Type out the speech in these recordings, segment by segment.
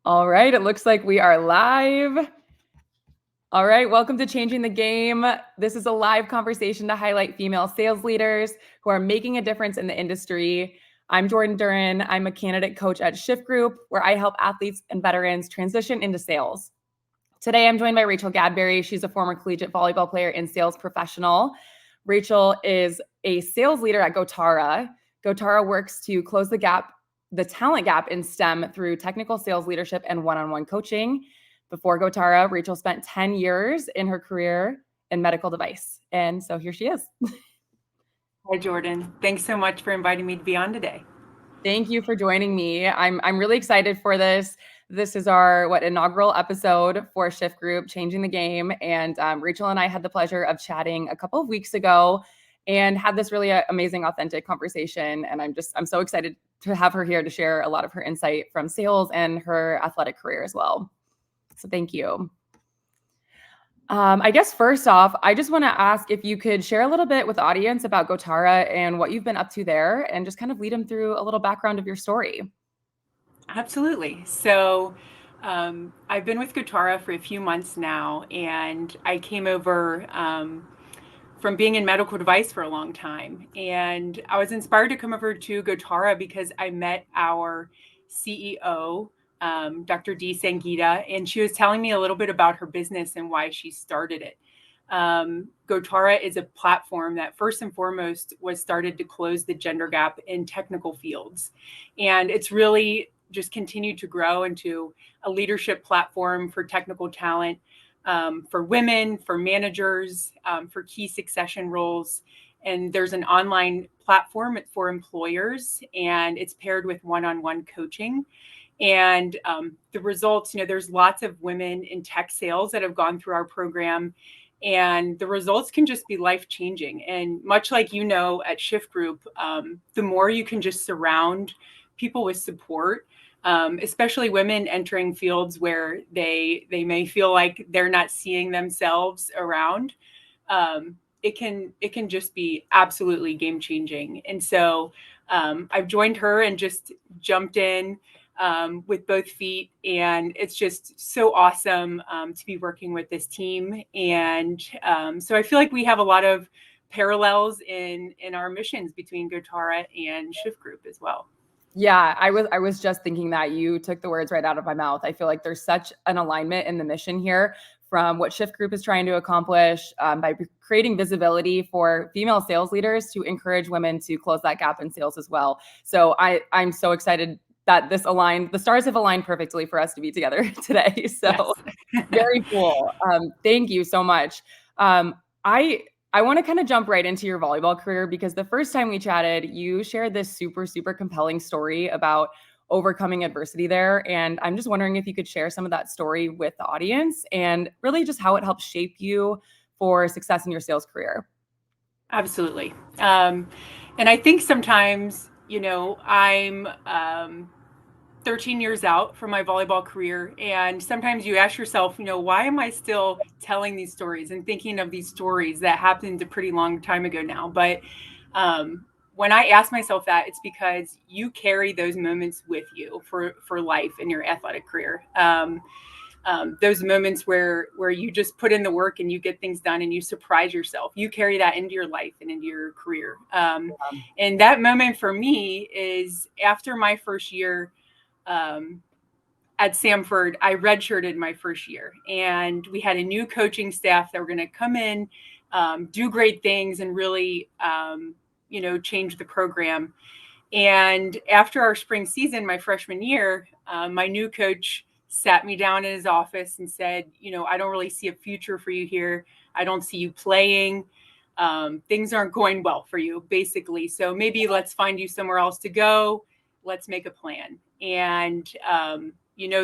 All right, it looks like we are live. All right, welcome to Changing the Game. This is a live conversation to highlight female sales leaders who are making a difference in the industry. I'm Jordan Duran. I'm a candidate coach at Shift Group, where I help athletes and veterans transition into sales. Today, I'm joined by Rachel Gadberry. She's a former collegiate volleyball player and sales professional. Rachel is a sales leader at Gotara. Gotara works to close the talent gap in STEM through technical sales leadership and one-on-one coaching. Before Gotara, Rachel spent 10 years in her career in medical device. And so here she is. Hi, Jordan. Thanks so much for inviting me to be on today. Thank you for joining me. I'm really excited for this. This is our inaugural episode for Shift Group, Changing the Game. And Rachel and I had the pleasure of chatting a couple of weeks ago and had this really amazing, authentic conversation. And I'm so excited to have her here to share a lot of her insight from sales and her athletic career as well. So thank you. I guess first off, I just want to ask if you could share a little bit with the audience about Gotara and what you've been up to there, and just kind of lead them through a little background of your story. Absolutely. So, I've been with Gotara for a few months now, and I came over from being in medical device for a long time. And I was inspired to come over to Gotara because I met our CEO, Dr. D. Sangita, and she was telling me a little bit about her business and why she started it. Gotara is a platform that first and foremost was started to close the gender gap in technical fields. And it's really just continued to grow into a leadership platform for technical talent, for women, for managers, for key succession roles. And there's an online platform for employers, and it's paired with one-on-one coaching. And the results, there's lots of women in tech sales that have gone through our program, and the results can just be life-changing. And much like at Shift Group, the more you can just surround people with support, especially women entering fields where they may feel like they're not seeing themselves around, it can just be absolutely game-changing. And so I've joined her and just jumped in with both feet, and it's just so awesome to be working with this team. And so I feel like we have a lot of parallels in our missions between Gotara and Shift Group as well. Yeah, I was just thinking that you took the words right out of my mouth. I feel like there's such an alignment in the mission here from what Shift Group is trying to accomplish by creating visibility for female sales leaders to encourage women to close that gap in sales as well. So I'm so excited that the stars have aligned perfectly for us to be together today. So yes. very cool. Thank you so much. I want to kind of jump right into your volleyball career, because the first time we chatted, you shared this super, super compelling story about overcoming adversity there. And I'm just wondering if you could share some of that story with the audience and really just how it helped shape you for success in your sales career. Absolutely. And I think sometimes, I'm 13 years out from my volleyball career. And sometimes you ask yourself, why am I still telling these stories and thinking of these stories that happened a pretty long time ago now? But when I ask myself that, it's because you carry those moments with you for life in your athletic career. Those moments where you just put in the work and you get things done and you surprise yourself, you carry that into your life and into your career. And that moment for me is after my first year at Samford. I redshirted my first year, and we had a new coaching staff that were going to come in, do great things, and really, change the program. And after our spring season, my freshman year, my new coach sat me down in his office and said, I don't really see a future for you here. I don't see you playing. Things aren't going well for you, basically. So maybe let's find you somewhere else to go. Let's make a plan. And,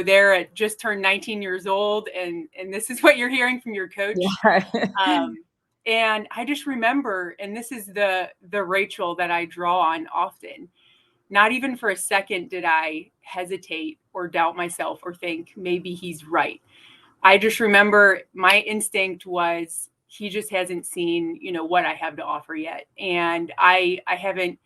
there at just turned 19 years old, and this is what you're hearing from your coach. Yeah. And I just remember, and this is the Rachel that I draw on often, not even for a second did I hesitate or doubt myself or think maybe he's right. I just remember my instinct was he just hasn't seen, what I have to offer yet. And I haven't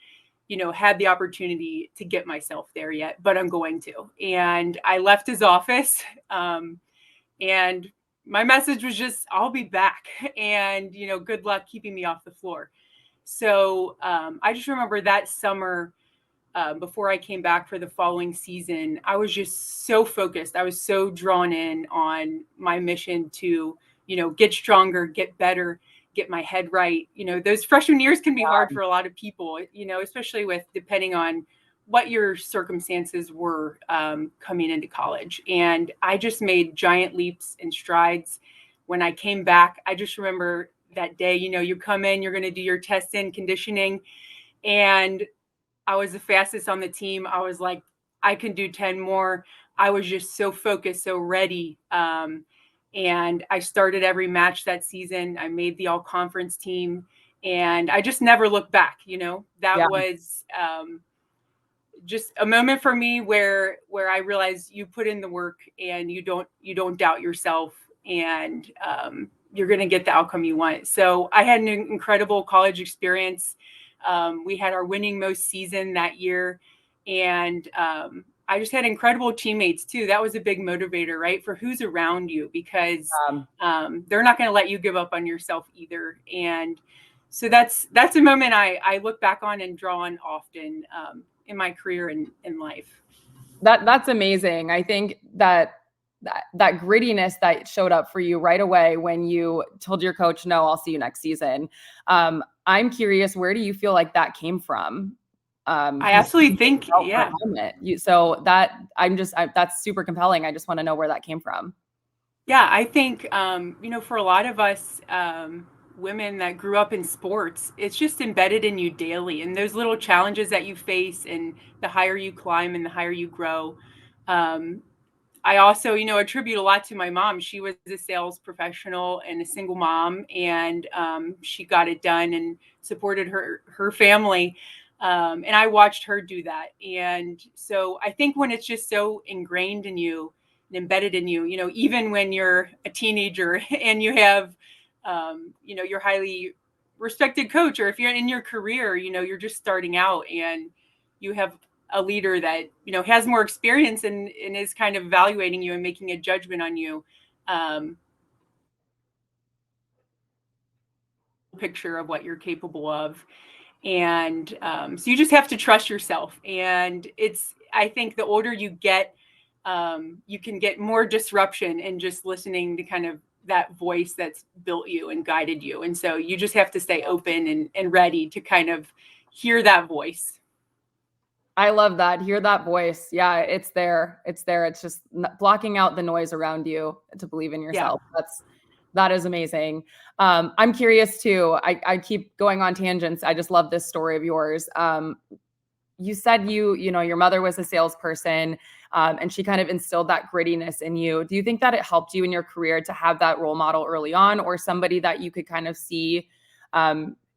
had the opportunity to get myself there yet, but I'm going to. And I left his office, and my message was just, I'll be back, and good luck keeping me off the floor. So I just remember that summer, before I came back for the following season, I was just so focused. I was so drawn in on my mission to, get stronger, get better, get my head right. Those freshman years can be hard for a lot of people, especially with depending on what your circumstances were coming into college. And I just made giant leaps and strides. When I came back, I just remember that day, you come in, you're going to do your test in conditioning. And I was the fastest on the team. I was like, I can do 10 more. I was just so focused, so ready. And I started every match that season. I made the all conference team, and I just never looked back. That Yeah. was just a moment for me where I realized you put in the work and you don't doubt yourself, and you're going to get the outcome you want. So I had an incredible college experience. We had our winning most season that year, and I just had incredible teammates too. That was a big motivator, right? For who's around you, because they're not going to let you give up on yourself either. And so that's a moment I look back on and draw on often in my career and in life. That's amazing. I think that grittiness that showed up for you right away when you told your coach, no, I'll see you next season. I'm curious, where do you feel like that came from? I absolutely think, yeah. That's super compelling. I just want to know where that came from. Yeah, I think, for a lot of us women that grew up in sports, it's just embedded in you daily. And those little challenges that you face, and the higher you climb and the higher you grow. I also, attribute a lot to my mom. She was a sales professional and a single mom, and she got it done and supported her family. And I watched her do that. And so I think when it's just so ingrained in you and embedded in you, even when you're a teenager and you have, your highly respected coach, or if you're in your career, you're just starting out and you have a leader that has more experience and is kind of evaluating you and making a judgment on you, picture of what you're capable of. And so you just have to trust yourself. And I think the older you get, you can get more disruption and just listening to kind of that voice that's built you and guided you. And so you just have to stay open and ready to kind of hear that voice. I love that. Hear that voice. Yeah, it's there. It's there. It's just blocking out the noise around you to believe in yourself. Yeah. That is amazing. I'm curious too. I keep going on tangents. I just love this story of yours. You said your mother was a salesperson, and she kind of instilled that grittiness in you. Do you think that it helped you in your career to have that role model early on, or somebody that you could kind of see,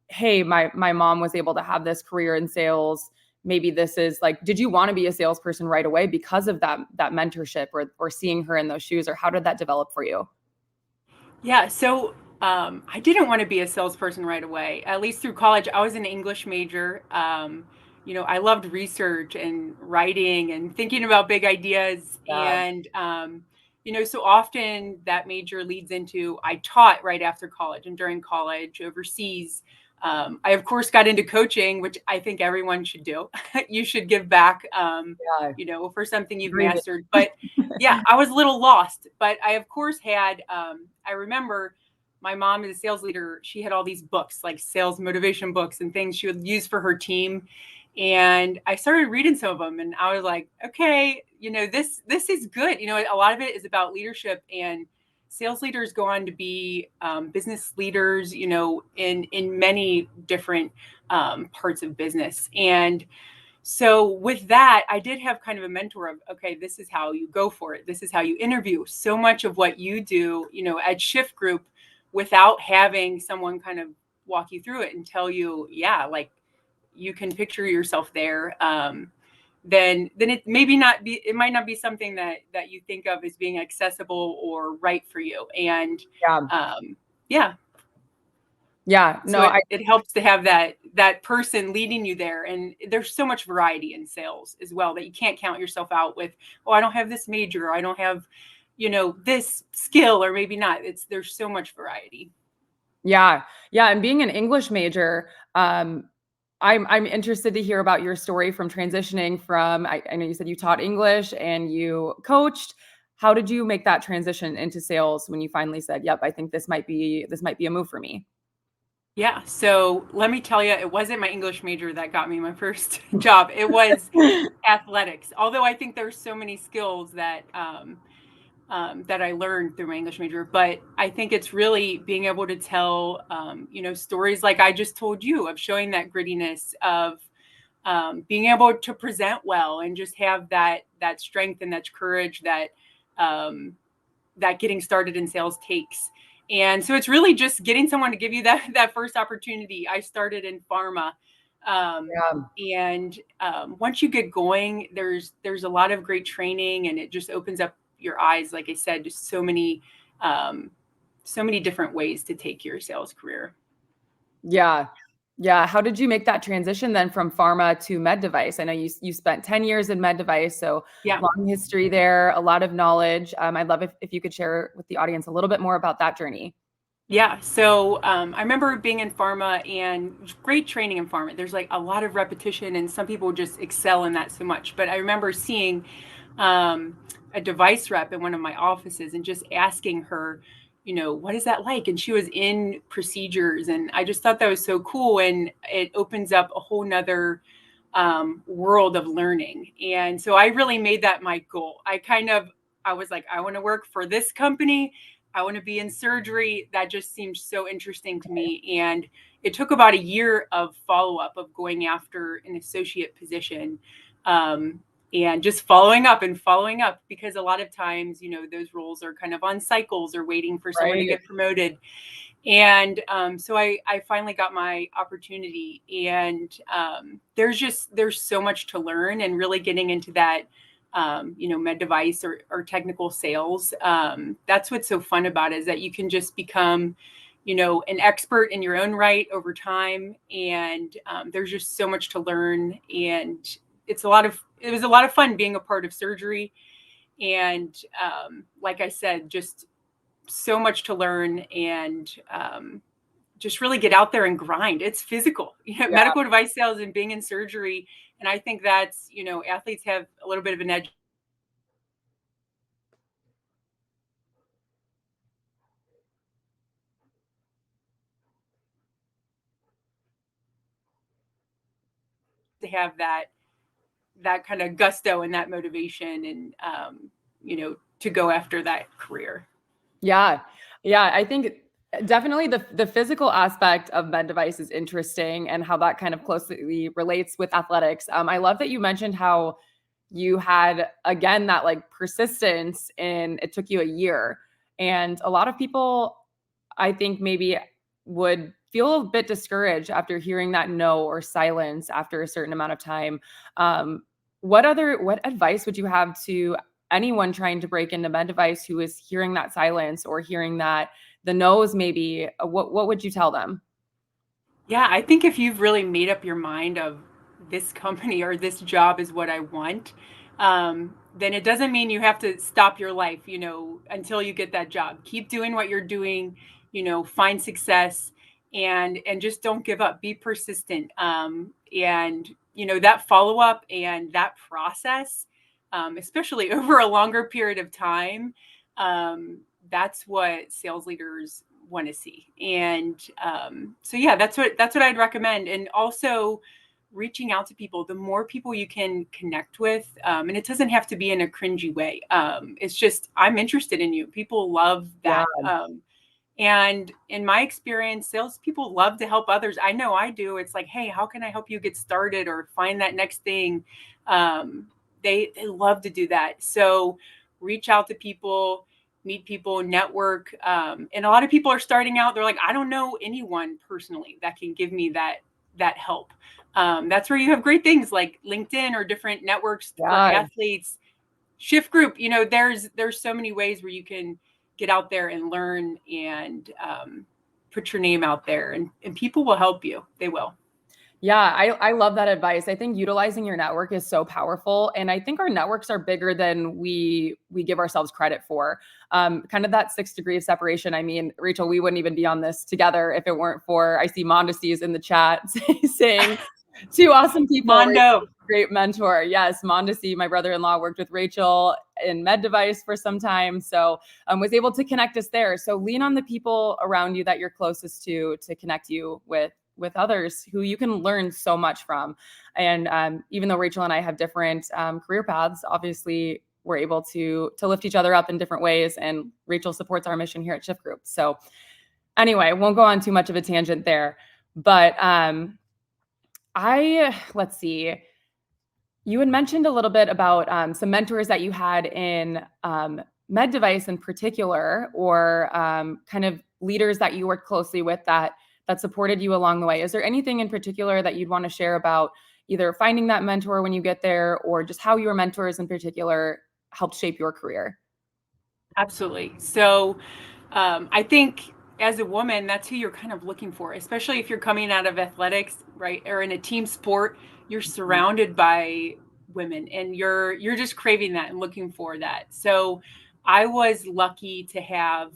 hey, my mom was able to have this career in sales. Maybe this is like, did you want to be a salesperson right away because of that mentorship or seeing her in those shoes, or how did that develop for you? Yeah. So I didn't want to be a salesperson right away, at least through college. I was an English major. I loved research and writing and thinking about big ideas. Yeah. And, so often that major leads into, I taught right after college and during college overseas. I, of course, got into coaching, which I think everyone should do. You should give back, for something you've Agreed. mastered. But yeah, I was a little lost. But I, of course, had, I remember my mom is a sales leader. She had all these books, like sales motivation books and things she would use for her team. And I started reading some of them, and I was like, okay, this is good. A lot of it is about leadership, and sales leaders go on to be business leaders, in many different parts of business. And so with that, I did have kind of a mentor of, okay, this is how you go for it. This is how you interview. So much of what you do, at Shift Group, without having someone kind of walk you through it and tell you, yeah, like you can picture yourself there. Then it might not be something that you think of as being accessible or right for you. And Yeah. yeah. Yeah, So no, it helps to have that person leading you there. And there's so much variety in sales as well that you can't count yourself out with, oh, I don't have this major, or I don't have, this skill, or maybe not. There's so much variety. yeah, yeah, and being an English major, I'm interested to hear about your story from transitioning from I know you said you taught English and you coached. How did you make that transition into sales when you finally said, "Yep, I think this might be a move for me?" Yeah. So let me tell you, it wasn't my English major that got me my first job. It was athletics. Although I think there's so many skills that I learned through my English major. But I think it's really being able to tell, stories like I just told you, of showing that grittiness, of being able to present well, and just have that strength and that courage um, that getting started in sales takes. And so it's really just getting someone to give you that first opportunity. I started in pharma. Yeah. Once you get going, there's a lot of great training, and it just opens up your eyes. Like I said, just um, so many different ways to take your sales career. Yeah. Yeah, how did you make that transition then from pharma to med device? I know you spent 10 years in med device, so Yeah. long history there, a lot of knowledge. I'd love if you could share with the audience a little bit more about that journey. Yeah. So I remember being in pharma, and great training in pharma. There's like a lot of repetition, and some people just excel in that so much. But I remember seeing um, a device rep in one of my offices and just asking her, what is that like? And she was in procedures. And I just thought that was so cool. And it opens up a whole nother world of learning. And so I really made that my goal. I was like, I want to work for this company. I want to be in surgery. That just seemed so interesting to me. And it took about a year of follow up, of going after an associate position. Um, and just following up, because a lot of times, those roles are kind of on cycles, or waiting for someone to Right, get promoted. And so I finally got my opportunity. And there's so much to learn, and really getting into that med device, or technical sales. That's what's so fun about it, is that you can just become an expert in your own right over time. And there's just so much to learn. And it was a lot of fun being a part of surgery. And like I said, just so much to learn. And just really get out there and grind. It's physical, yeah. medical device sales and being in surgery. And I think that's, athletes have a little bit of an edge to have that kind of gusto and that motivation, and to go after that career. Yeah. Yeah, I think definitely the physical aspect of med device is interesting and how that kind of closely relates with athletics. I love that you mentioned how you had again that like persistence and it took you a year. And a lot of people I think maybe would feel a bit discouraged after hearing that no or silence after a certain amount of time. Um, what advice would you have to anyone trying to break into med device who is hearing that silence or hearing that the no's maybe what would you tell them? Yeah, I think if you've really made up your mind of, this company or this job is what I want, then it doesn't mean you have to stop your life, until you get that job. Keep doing what you're doing, find success, and just don't give up. Be persistent. And that follow up and that process, especially over a longer period of time, um, that's what sales leaders want to see. And so yeah, that's what I'd recommend. And also reaching out to people. The more people you can connect with, and it doesn't have to be in a cringy way. It's just, I'm interested in you. People love Yeah, that. And in my experience, salespeople love to help others. I know I do. It's like, hey, how can I help you get started or find that next thing? Um, they love to do that. So reach out to people, meet people, network. And a lot of people are starting out. They're like, I don't know anyone personally that can give me that help. That's where you have great things like LinkedIn or different networks for yeah. athletes. Shift group, there's so many ways where you can get out there and learn, and put your name out there, and people will help you. They will. Yeah, I love that advice. I think utilizing your network is so powerful, and I think our networks are bigger than we give ourselves credit for. Kind of that 6 degree of separation. I mean, Rachel, we wouldn't even be on this together if it weren't for, I see Mondesi's in the chat saying two awesome people. Mondo. Great mentor. Yes, Mondesi, my brother-in-law, worked with Rachel in med device for some time, so was able to connect us there. So lean on the people around you that you're closest to connect you with others who you can learn so much from. And even though Rachel and I have different career paths, obviously we're able to lift each other up in different ways. And Rachel supports our mission here at Shift Group. So anyway, won't go on too much of a tangent there, but let's see. You had mentioned a little bit about some mentors that you had in med device in particular, or kind of leaders that you worked closely with that supported you along the way. Is there anything in particular that you'd want to share about either finding that mentor when you get there, or just how your mentors in particular helped shape your career? Absolutely. So I think as a woman, that's who you're kind of looking for, especially if you're coming out of athletics, right? Or in a team sport, you're surrounded by women and you're just craving that and looking for that. So I was lucky to have,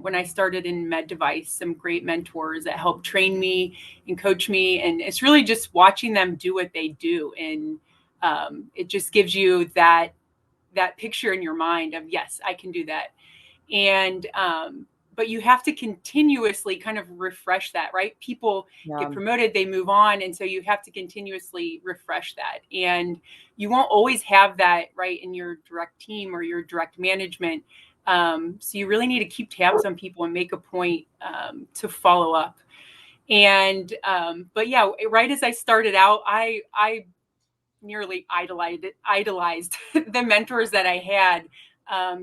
when I started in med device, some great mentors that helped train me and coach me. And it's really just watching them do what they do. And it just gives you that picture in your mind of, yes, I can do that. And but you have to continuously kind of refresh that, right? People get Yeah. promoted, they move on, and so you have to continuously refresh that. And you won't always have that, right, in your direct team or your direct management. So you really need to keep tabs on people and make a point to follow up. And but yeah, right as I started out, I nearly idolized the mentors that I had,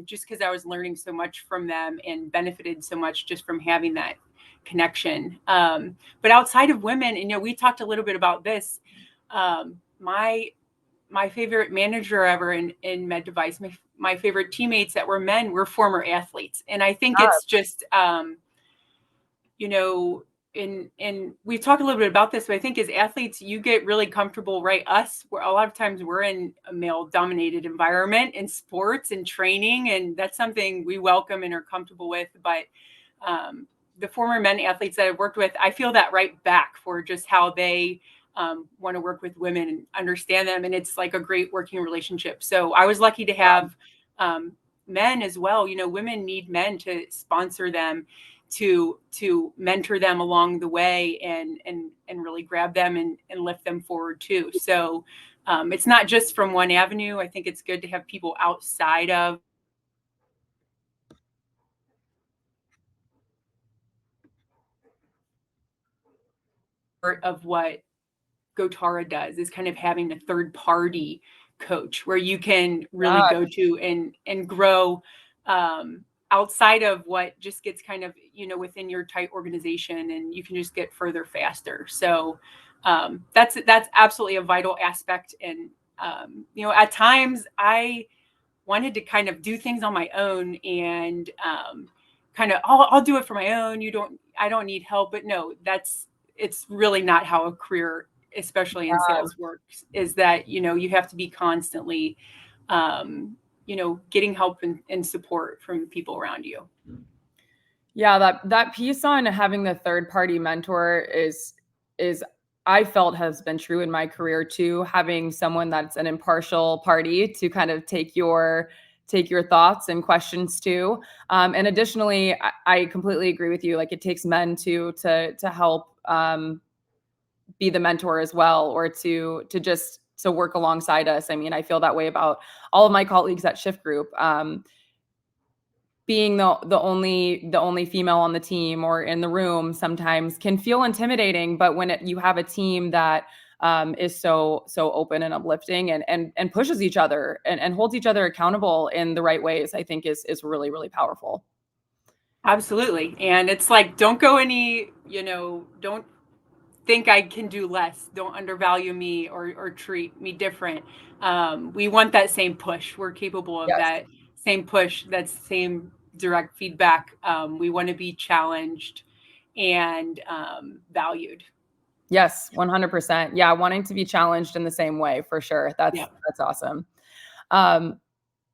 just because I was learning so much from them and benefited so much just from having that connection. But outside of women, we talked a little bit about this. My favorite manager ever in med device, my favorite teammates that were men were former athletes, and I think it's just you know, and we've talked a little bit about this, but I think as athletes, you get really comfortable, right? We're a lot of times we're in a male dominated environment in sports and training, and that's something we welcome and are comfortable with. But the former men athletes that I've worked with, I feel that right back for just how they want to work with women and understand them. And it's like a great working relationship. So I was lucky to have men as well. Women need men to sponsor them, to mentor them along the way, and really grab them and lift them forward too. So it's not just from one avenue. I think it's good to have people outside of what Gotara does, is kind of having a third party coach where you can really Yeah. go to and grow outside of what just gets kind of within your tight organization, and you can just get further faster. So that's absolutely a vital aspect. And at times I wanted to kind of do things on my own, and kind of I'll do it for my own. I don't need help. But no, it's really not how a career, especially in sales, works. Is that you have to be constantly getting help and support from people around you. Yeah, that piece on having the third party mentor is I felt has been true in my career too. Having someone that's an impartial party to kind of take your thoughts and questions to. And additionally, I completely agree with you. Like, it takes men to help be the mentor as well, or to work alongside us. I mean, I feel that way about all of my colleagues at Shift Group. Being the only female on the team or in the room sometimes can feel intimidating, but when you have a team that is so open and uplifting and pushes each other and holds each other accountable in the right ways, I think is really, really powerful. Absolutely. And it's like, don't go don't think I can do less. Don't undervalue me or treat me different. We want that same push. We're capable of Yes. that same push, that same direct feedback. We want to be challenged, and valued. Yes, 100%. Yeah, wanting to be challenged in the same way for sure. Yeah. That's awesome. Um,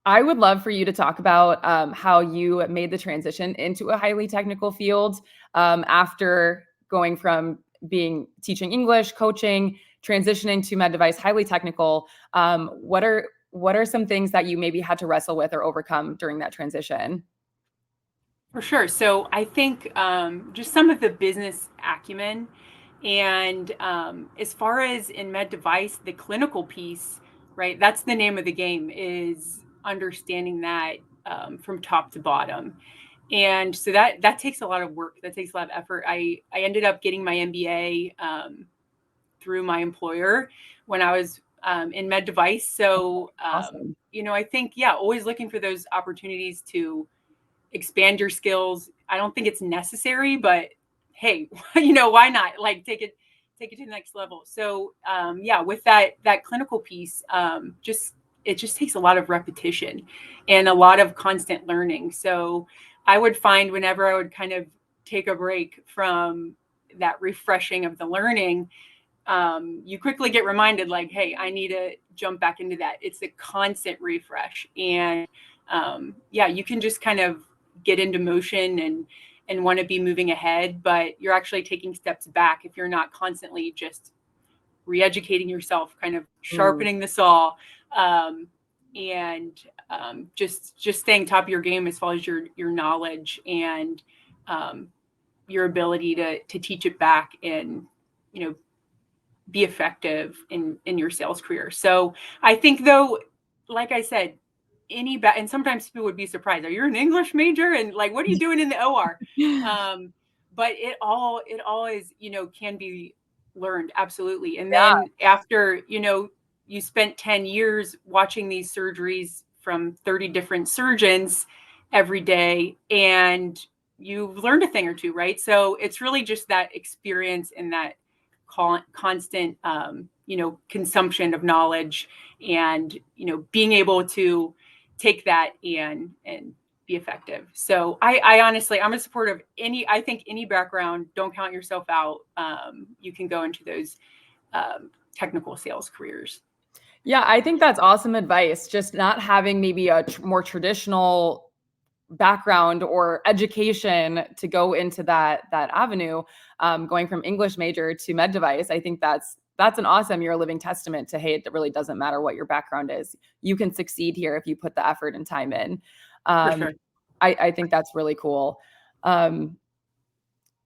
I would love for you to talk about how you made the transition into a highly technical field after going from being teaching English, coaching, transitioning to med device, highly technical. What are some things that you maybe had to wrestle with or overcome during that transition? For sure. So I think just some of the business acumen, and as far as in med device, the clinical piece, right? That's the name of the game, is understanding that from top to bottom. And so that takes a lot of work. That takes a lot of effort. I ended up getting my MBA through my employer when I was in med device. So Awesome. I think, yeah, always looking for those opportunities to expand your skills. I don't think it's necessary, but hey, why not? Like take it to the next level. So yeah, with that clinical piece, it just takes a lot of repetition and a lot of constant learning. So I would find whenever I would kind of take a break from that refreshing of the learning, you quickly get reminded, like, hey, I need to jump back into that. It's a constant refresh. And yeah, you can just kind of get into motion and want to be moving ahead, but you're actually taking steps back if you're not constantly just re-educating yourself, kind of Mm, sharpening the saw, um, and just staying top of your game as far as your knowledge and um, your ability to teach it back and be effective in your sales career. So I think, though, like I said, and sometimes people would be surprised. Are you an English major? And like, what are you doing in the OR? Um, but it all is, can be learned, absolutely. And then after, you spent 10 years watching these surgeries from 30 different surgeons every day, and you've learned a thing or two, right? So it's really just that experience and that constant consumption of knowledge, and being able to take that and be effective. So I honestly, I'm a supporter of I think any background. Don't count yourself out. You can go into those technical sales careers. yeah, I think that's awesome advice. Just not having maybe a more traditional background or education to go into that avenue, going from English major to med device. I think that's an awesome. You're a living testament to, hey, it really doesn't matter what your background is. You can succeed here if you put the effort and time in. For Um, sure. I think that's really cool. Um,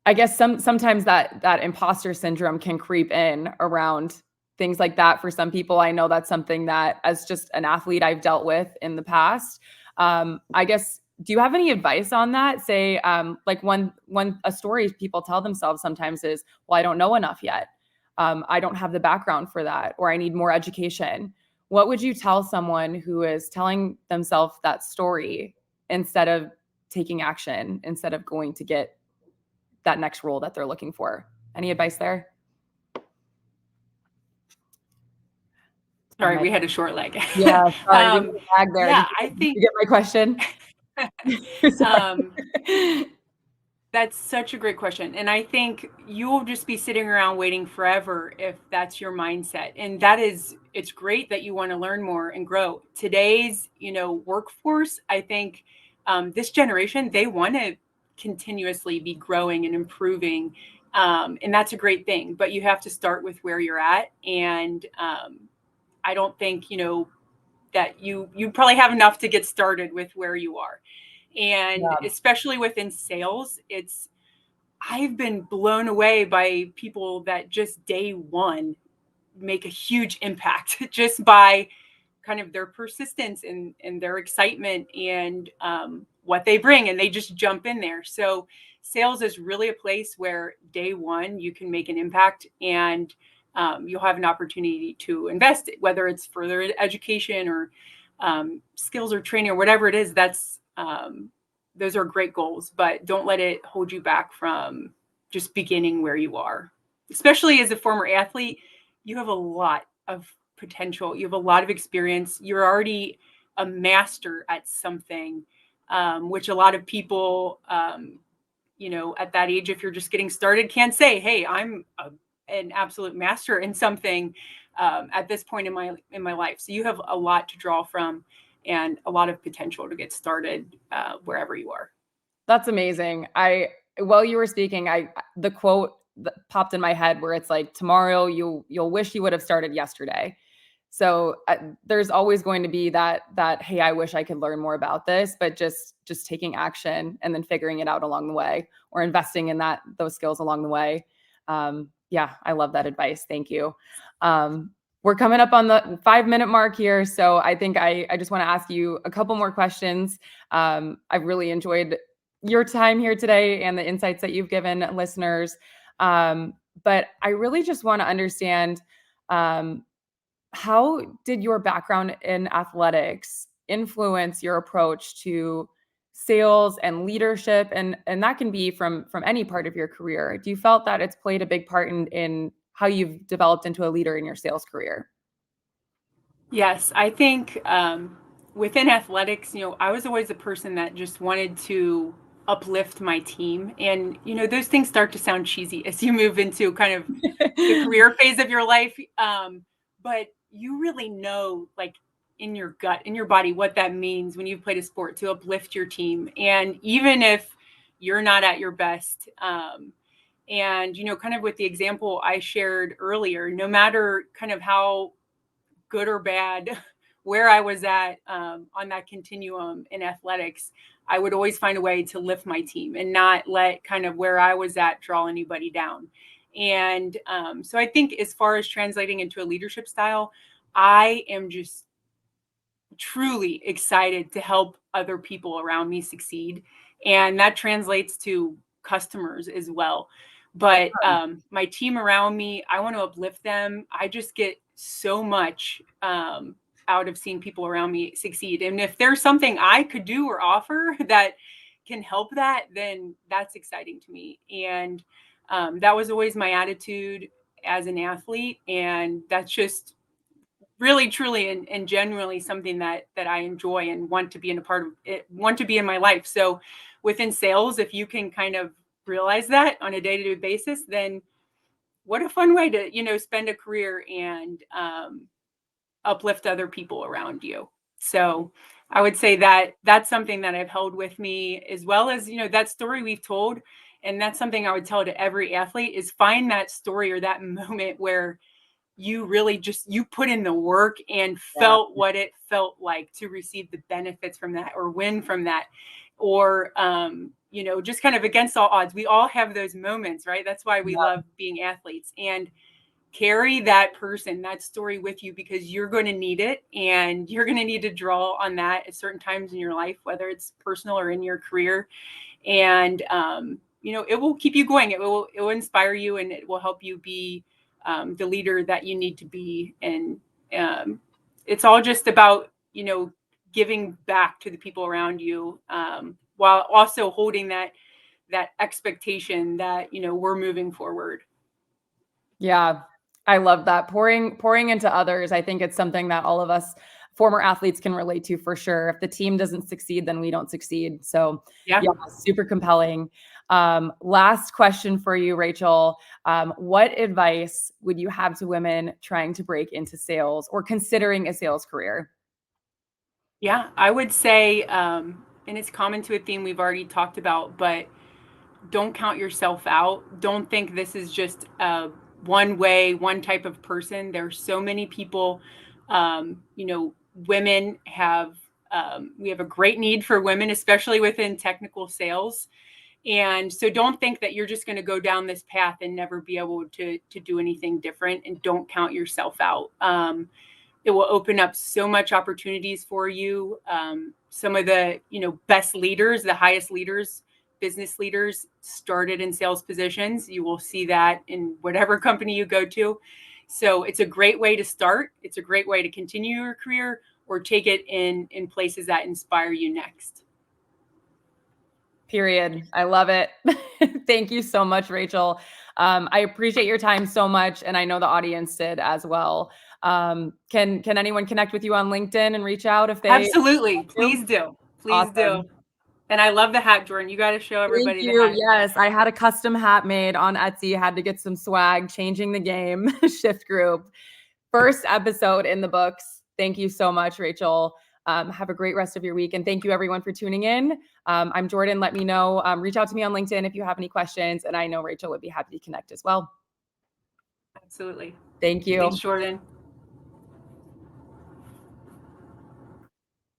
I guess sometimes that imposter syndrome can creep in around things like that for some people. I know that's something that, as just an athlete, I've dealt with in the past. I guess, do you have any advice on that? Say, like one a story people tell themselves sometimes is, well, I don't know enough yet. I don't have the background for that, or I need more education. What would you tell someone who is telling themselves that story instead of taking action, instead of going to get that next role that they're looking for? Any advice there? Sorry, we had a short leg. Yeah, sorry, we um, had a lag there. yeah, Did I you think get my question? um, Sorry. that's such a great question. And I think you'll just be sitting around waiting forever if that's your mindset. And it's great that you want to learn more and grow. Today's, workforce, I think this generation, they want to continuously be growing and improving. And that's a great thing. But you have to start with where you're at. And I don't think, that you probably have enough to get started with where you are. And Yeah. especially within sales, I've been blown away by people that just day one make a huge impact just by kind of their persistence and their excitement and what they bring, and they just jump in there. So sales is really a place where day one you can make an impact, and you'll have an opportunity to invest, whether it's further education or skills or training or whatever it is. Those are great goals, but don't let it hold you back from just beginning where you are. Especially as a former athlete, you have a lot of potential. You have a lot of experience. You're already a master at something, which a lot of people at that age, if you're just getting started, can't say, hey, an absolute master in something at this point in my life. So you have a lot to draw from and a lot of potential to get started wherever you are. That's amazing. While you were speaking, the quote that popped in my head where it's like, tomorrow you'll wish you would have started yesterday. So there's always going to be that hey, I wish I could learn more about this, but just taking action and then figuring it out along the way, or investing in those skills along the way. Yeah, I love that advice. Thank you. We're coming up on the 5-minute mark here, so I think I just want to ask you a couple more questions. I've really enjoyed your time here today and the insights that you've given listeners. But I really just want to understand, how did your background in athletics influence your approach to sales and leadership? And that can be from any part of your career. Do you felt that it's played a big part in how you've developed into a leader in your sales career? Yes, I think within athletics, I was always a person that just wanted to uplift my team. And, those things start to sound cheesy as you move into kind of the career phase of your life. But you really know, like in your gut, in your body, what that means when you've played a sport to uplift your team. And even if you're not at your best, and, kind of with the example I shared earlier, no matter kind of how good or bad where I was at on that continuum in athletics, I would always find a way to lift my team and not let kind of where I was at draw anybody down. And so I think as far as translating into a leadership style, I am just truly excited to help other people around me succeed. And that translates to customers as well. But my team around me, I want to uplift them. I just get so much out of seeing people around me succeed. And if there's something I could do or offer that can help that, then that's exciting to me. And that was always my attitude as an athlete. And that's just really truly and genuinely something that I enjoy and want to be in a part of it, want to be in my life. So within sales, if you can kind of realize that on a day-to-day basis, then what a fun way to, spend a career and uplift other people around you. So I would say that that's something that I've held with me, as well as, that story we've told. And that's something I would tell to every athlete, is find that story or that moment where you really just you put in the work and Yeah. felt what it felt like to receive the benefits from that or win from that, or just kind of against all odds. We all have those moments, right? That's why we love being athletes. And carry that person, that story with you, because you're going to need it, and you're going to need to draw on that at certain times in your life, whether it's personal or in your career. And it will keep you going. It will inspire you, and it will help you be the leader that you need to be. And it's all just about giving back to the people around you, while also holding that expectation that we're moving forward. Yeah, I love that. Pouring into others. I think it's something that all of us former athletes can relate to for sure. If the team doesn't succeed, then we don't succeed. So Yeah. yeah, super compelling. Last question for you, Rachel. What advice would you have to women trying to break into sales or considering a sales career? Yeah, I would say, and it's common to a theme we've already talked about, but don't count yourself out. Don't think this is just one way, one type of person. There's so many people. Women have we have a great need for women, especially within technical sales. And so don't think that you're just going to go down this path and never be able to do anything different. And don't count yourself out. It will open up so much opportunities for you. Some of the best leaders, the highest leaders, business leaders, started in sales positions. You will see that in whatever company you go to. So it's a great way to start. It's a great way to continue your career, or take it in places that inspire you next. Period. I love it. Thank you so much, Rachel. I appreciate your time so much, and I know the audience did as well. Can anyone connect with you on LinkedIn and reach out if they Absolutely. want to? Please do. Please do. Awesome. And I love the hat, Jordan. You got to show everybody Thank the you. hat. Yes, I had a custom hat made on Etsy. Had to get some swag. Changing the game. Shift group. First episode in the books. Thank you so much, Rachel. Have a great rest of your week. And thank you everyone for tuning in. I'm Jordan. Let me know. Reach out to me on LinkedIn if you have any questions. And I know Rachel would be happy to connect as well. Absolutely. Thank you. Thanks, Jordan.